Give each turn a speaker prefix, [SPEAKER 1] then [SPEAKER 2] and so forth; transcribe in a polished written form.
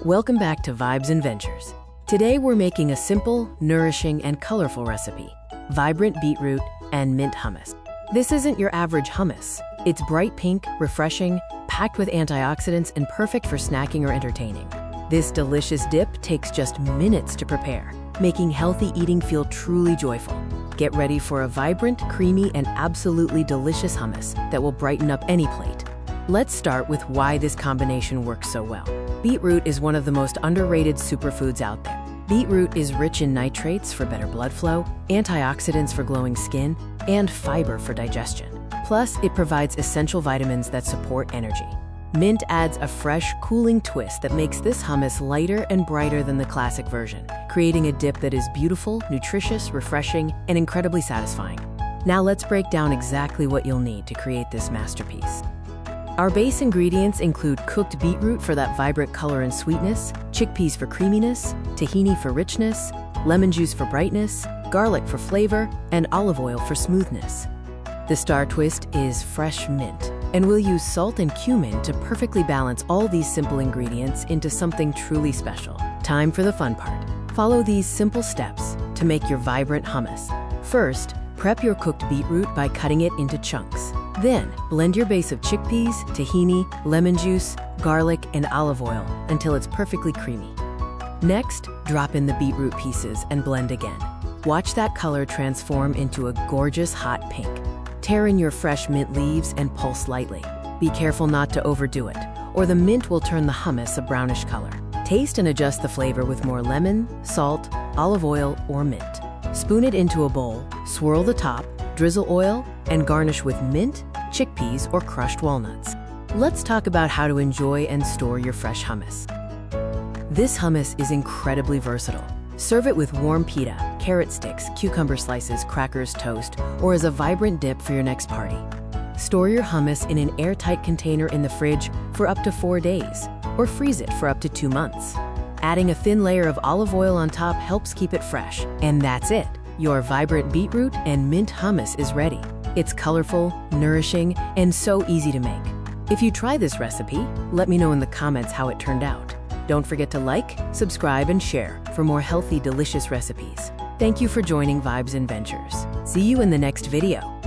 [SPEAKER 1] Welcome back to Vibes and Ventures. Today we're making a simple, nourishing, and colorful recipe, Vibrant Beetroot and Mint Hummus. This isn't your average hummus. It's bright pink, refreshing, packed with antioxidants, and perfect for snacking or entertaining. This delicious dip takes just minutes to prepare, making healthy eating feel truly joyful. Get ready for a vibrant, creamy, and absolutely delicious hummus that will brighten up any plate. Let's start with why this combination works so well. Beetroot is one of the most underrated superfoods out there. Beetroot is rich in nitrates for better blood flow, antioxidants for glowing skin, and fiber for digestion. Plus, it provides essential vitamins that support energy. Mint adds a fresh, cooling twist that makes this hummus lighter and brighter than the classic version, creating a dip that is beautiful, nutritious, refreshing, and incredibly satisfying. Now let's break down exactly what you'll need to create this masterpiece. Our base ingredients include cooked beetroot for that vibrant color and sweetness, chickpeas for creaminess, tahini for richness, lemon juice for brightness, garlic for flavor, and olive oil for smoothness. The star twist is fresh mint, and we'll use salt and cumin to perfectly balance all these simple ingredients into something truly special. Time for the fun part. Follow these simple steps to make your vibrant hummus. First, prep your cooked beetroot by cutting it into chunks. Then, blend your base of chickpeas, tahini, lemon juice, garlic, and olive oil until it's perfectly creamy. Next, drop in the beetroot pieces and blend again. Watch that color transform into a gorgeous hot pink. Tear in your fresh mint leaves and pulse lightly. Be careful not to overdo it, or the mint will turn the hummus a brownish color. Taste and adjust the flavor with more lemon, salt, olive oil, or mint. Spoon it into a bowl, swirl the top, drizzle oil, and garnish with mint, chickpeas, or crushed walnuts. Let's talk about how to enjoy and store your fresh hummus. This hummus is incredibly versatile. Serve it with warm pita, carrot sticks, cucumber slices, crackers, toast, or as a vibrant dip for your next party. Store your hummus in an airtight container in the fridge for up to 4 days, or freeze it for up to 2 months. Adding a thin layer of olive oil on top helps keep it fresh. And that's it. Your vibrant beetroot and mint hummus is ready. It's colorful, nourishing, and so easy to make. If you try this recipe, let me know in the comments how it turned out. Don't forget to like, subscribe, and share for more healthy, delicious recipes. Thank you for joining Vibes and Ventures. See you in the next video.